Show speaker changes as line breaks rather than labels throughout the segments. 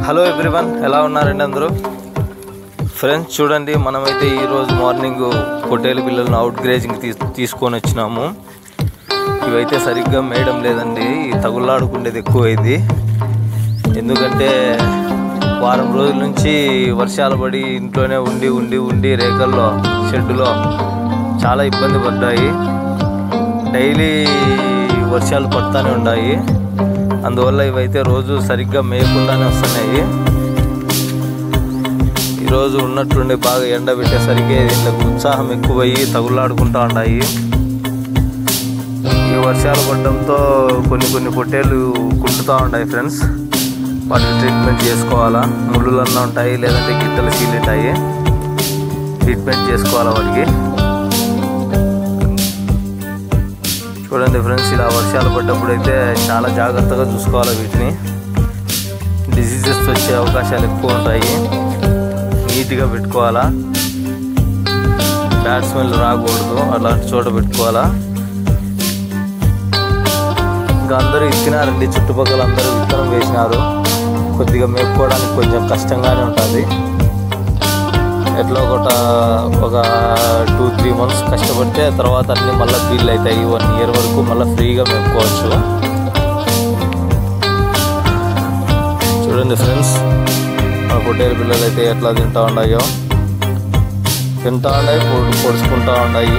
Hello everyone, ఎలా ఉన్నారండి అందరూ? ఫ్రెండ్స్ చూడండి, మనమైతే ఈరోజు మార్నింగ్ పొట్టేలు పిల్లలను అవుట్ గ్రేజింగ్ తీసుకొని వచ్చినాము. ఇవైతే సరిగ్గా మేయడం లేదండి, తగులాడుకుండేది ఎక్కువైంది. ఎందుకంటే వారం రోజుల నుంచి వర్షాలు పడి ఇంట్లోనే ఉండి రేకల్లో షెడ్డులో చాలా ఇబ్బంది పడ్డాయి. డైలీ వర్షాలు పడుతూనే ఉన్నాయి. అందువల్ల ఇవైతే రోజు సరిగ్గా మేయకుండానే వస్తున్నాయి. ఈరోజు ఉన్నట్టుండి బాగా ఎండ పెట్టేసరికి వీళ్ళకి ఉత్సాహం ఎక్కువయ్యి తగులాడుకుంటూ ఉన్నాయి. ఈ వర్షాలు పడడంతో కొన్ని పొట్టేలు కుంటుతూ ఉన్నాయి ఫ్రెండ్స్. వాటికి ట్రీట్మెంట్ చేసుకోవాలా. ముళ్ళులన్నా ఉంటాయి, లేదంటే గిట్టలు చీలింటాయి. ట్రీట్మెంట్ చేసుకోవాలా వాటికి. చూడండి ఫ్రెండ్స్, ఇలా వర్షాలు పడ్డప్పుడు అయితే చాలా జాగ్రత్తగా చూసుకోవాలి. వీటిని డిసీజెస్ వచ్చే అవకాశాలు ఎక్కువ ఉంటాయి. నీట్గా పెట్టుకోవాలా, బ్యాడ్ స్మెల్ రాకూడదు, అలాంటి చోట పెట్టుకోవాలా. ఇంకా అందరూ ఇచ్చినారండి, చుట్టుపక్కల అందరూ విత్తనం వేసినారు. కొద్దిగా మేపుకోవడానికి కొంచెం కష్టంగానే ఉంటుంది. ఎట్లా ఒక 2-3 months కష్టపడితే తర్వాత అన్నీ మళ్ళీ ఫీల్ అవుతాయి. 1 year వరకు మళ్ళీ ఫ్రీగా మేపుకోవచ్చు. చూడండి ఫ్రెండ్స్, మా పొట్టేలు పిల్లలు అయితే ఎట్లా తింటూ ఉన్నాయి, పొడుచుకుంటూ ఉన్నాయి.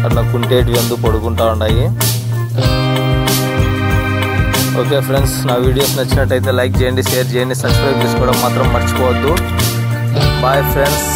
అట్లా కుంటేటివి ఎందుకు పడుకుంటూ ఉన్నాయి. ఓకే ఫ్రెండ్స్, నా వీడియోస్ నచ్చినట్టయితే లైక్ చేయండి, షేర్ చేయండి, సబ్స్క్రైబ్ చేసుకోవడం మాత్రం మర్చిపోవద్దు. Bye friends.